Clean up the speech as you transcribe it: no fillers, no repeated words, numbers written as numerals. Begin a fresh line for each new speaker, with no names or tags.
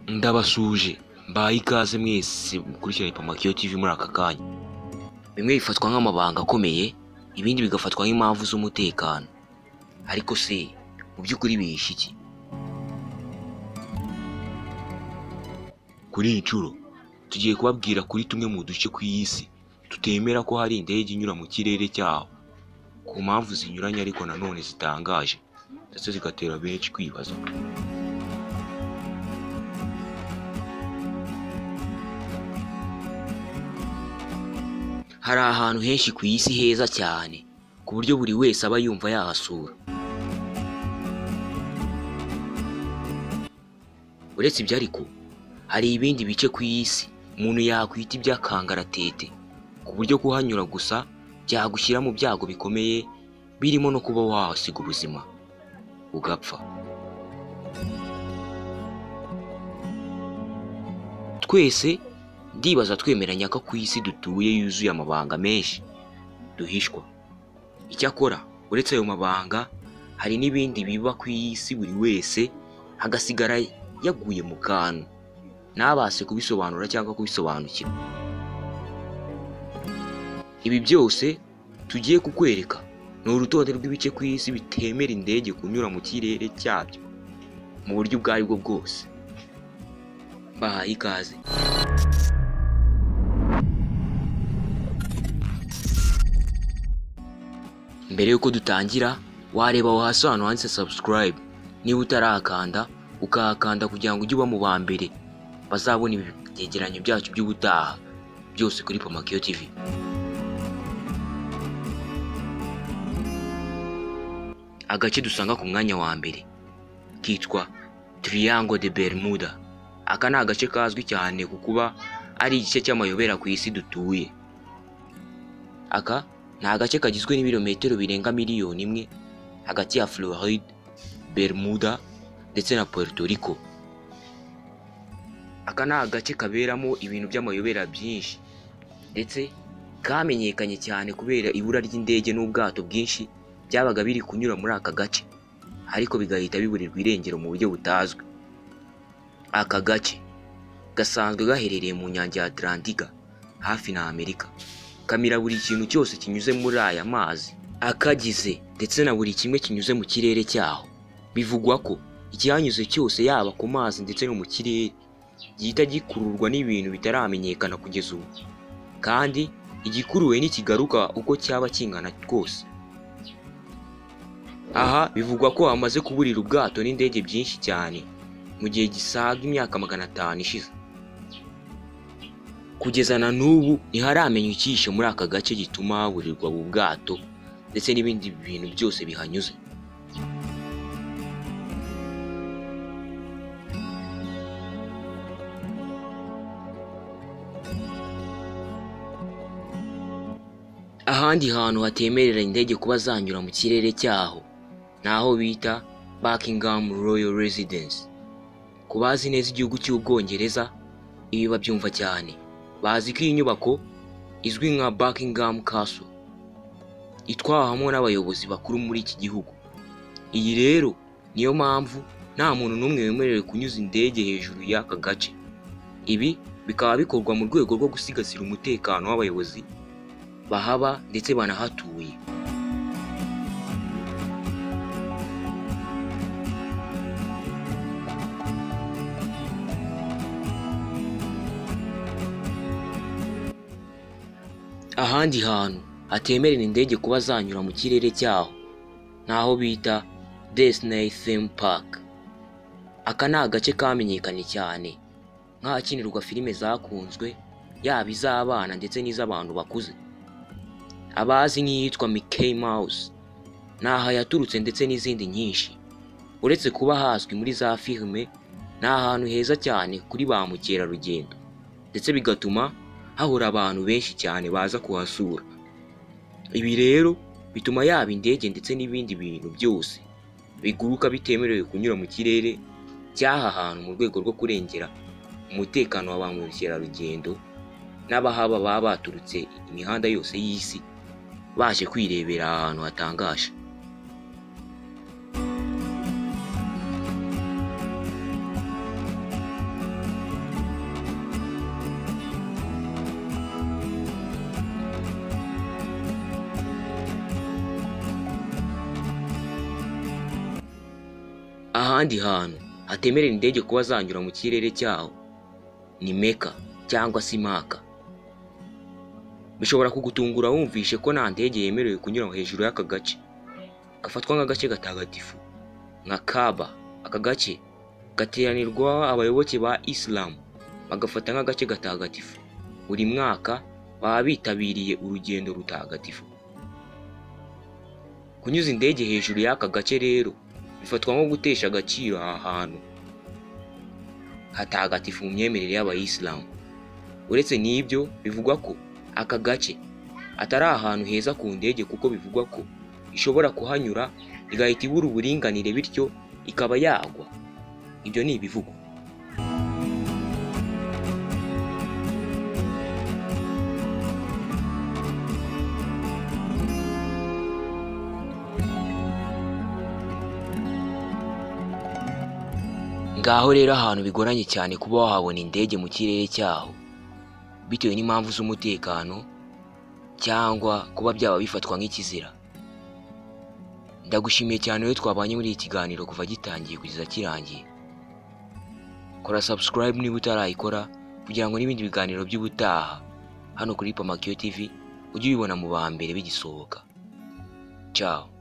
Ndabasuje mbaye ikaze mwese mukurikirana Ipamakiyo TV muri aka kanya. Bimwe bifatwa nk'amabanga akomeye, ibindi bigafatwa nk'impamvu z'umutekano. Ariko se mu by'ukuri bihishe iki? Kuri iyi nshuro tugiye kubabwira kuri tumwe mu duce ku isi tutemera ko hari indege inyura mu kirere cyaho, ku mpamvu zinyuranye ariko nanone zitangaje ndetse zigatera benshi kwibaza. Hari ahantu henshi ku isi heza cyane ku buryo buri wese aba yumva yahasura. Uretse ibyo ariko hari ibindi bice ku isi umuntu yakwita iby'akangaratete ku buryo kuhanyura gusa byagushyira mu byago bikomeye, birimo no kuba wahasiga ubuzima ugapfa. Twese ndibaza twemeranya ko ku isi dutuye yuzuye amabanga menshi duhishwa. Icyakora uretse ayo mabanga hari n'ibindi biba ku isi buri wese hagasigara yaguye mu kantu ntabashe kubisobanura cyangwa kubisobanukirwa. Ibi byose tugiye kukwereka ni urutonde rw'ibice ku isi bitemera indege kunyura mu kirere cyabyo mu buryo ubwo aribwo bwose. Bahaye ikaze. Mbere yuko dutangira wareba aho hasi ahantu handitse subscribe, niba utarakanda ukahakanda kugira ngo ujye uba mu ba mbere bazabona ibyegeranyo byacu by'ubutaha byose kuri Ipamakiyo TV. Agace dusanga ku mwanya wa mbere kitwa Triangle de Bermuda. Aka ni agace kazwi cyane ku kuba ari igice cy'amayobera ku isi dutuye. Aka ni agace kagizwe n'ibirometero birenga miliyoni imwe hagati ya Floride, Bermuda ndetse na Puerto Rico. Aka ni agace kaberamo ibintu by'amayobera byinshi ndetse kamenyekanye cyane kubera ibura ry'indege n'ubwato bwinshi byabaga biri kunyura muri aka gace ariko bigahita biburirwa irengero mu buryo butazwi. Aka gace gasanzwe gaherereye mu nyanja ya Atlantika hafi na Amerika, kamira buri kintu cyose kinyuze muri aya mazi akagize ndetse na buri kimwe kinyuze mu kirere cyaho. Bivugwa ko ikihanyuze cyose yaba ku mazi ndetse no mu kirere gihita gikururwa n'ibintu bitaramenyekana kugeza ubu, kandi igikuruwe n'ikigaruka uko cyaba kingana rwose. Aha bivugwa ko hamaze kuburira ubwato n'indege byinshi cyane mu gihe gisaga imyaka 500 ishize. Kugeza na n'ubu ntiharamenya icyishe muri aka gace gituma haburirwa ubu bwato ndetse n'ibindi bintu byose bihanyuze. Ahandi hantu hatemerera indege kuba zanyura mu kirere cyaho naho bita Buckingham Royal Residence. Ku bazi neza igihugu cy'Ubwongereza ibi babyumva cyane, bazi ko iyi nyubako izwi nka Buckingham Castle itwahamo n'abayobozi bakuru muri iki gihugu. Iyi rero niyo mpamvu nta muntu n'umwe wemerewe kunyuza indege hejuru y'aka gace. Ibi bikaba bikorwa mu rwego rwo gusigasira umutekano w'abayobozi bahaba ndetse banahatuye. Ahandi hantu hatemerera indege kuba zanyura mu kirere cyaho naho bita Disney Theme Park. Aka ni agace kamenyekanye cyane nk'ahakinirwa filime zakunzwe yaba iz'abana ndetse n'iz'abantu bakuze. Abazi nk'iyitwa Mickey Mouse naha yaturutse ndetse n'izindi nyinshi. Uretse kuba hazwi muri za filime, ni ahantu heza cyane kuri ba mukerarugendo ndetse bigatuma hahora abantu benshi cyane baza kuhasura. Ibi rero bituma yaba indege ndetse n'ibindi bintu byose biguruka bitemerewe kunyura mu kirere cy'aha hantu mu rwego rwo kurengera umutekano wa ba mukerarugendo n'abahaba baba baturutse imihanda yose y'isi baje kwirebera ahantu hatangaje. Ahandi hantu hatemerera indege kuba zanyura mu kirere cyaho ni Meka cyangwa se Maka. Bishobora kugutungura wumvishe ko nta ndege yemerewe kunyura hejuru y'aka gace gafatwa nk'agace gatagatifu nka Kaaba. Aka gace gateranirwa abayoboke ba Islam bagafata nk'agace gatagatifu. Buri mwaka baba bitabiriye urugendo rutagatifu. Kunyuza indege hejuru y'aka gace rero bifatwa nko gutesha agaciro aha hantu hatagatifu mu myemerere y'abayisilamu. Uretse n'ibyo, bivugwa ko aka gace atari ahantu heza ku ndege kuko bivugwa ko ishobora kuhanyura igahita ibura uburinganire bityo ikaba yagwa. Ibyo ni ibivugwa. Ngaho rero ahantu bigoranye cyane kuba wahabona indege mu kirere cyaho bitewe n'impamvu z'umutekano cyangwa kuba byaba bifatwa nk'ikizira. Ndagushimiye cyane rero twabanye muri iki kiganiro kuva gitangiye kugeza kirangiye. Kora subscribe niba utarayikora kugira ngo n'ibindi biganiro by'ubutaha hano kuri Pamakyo TV ujye ubibona mu ba mbere bigisohoka. Ciao.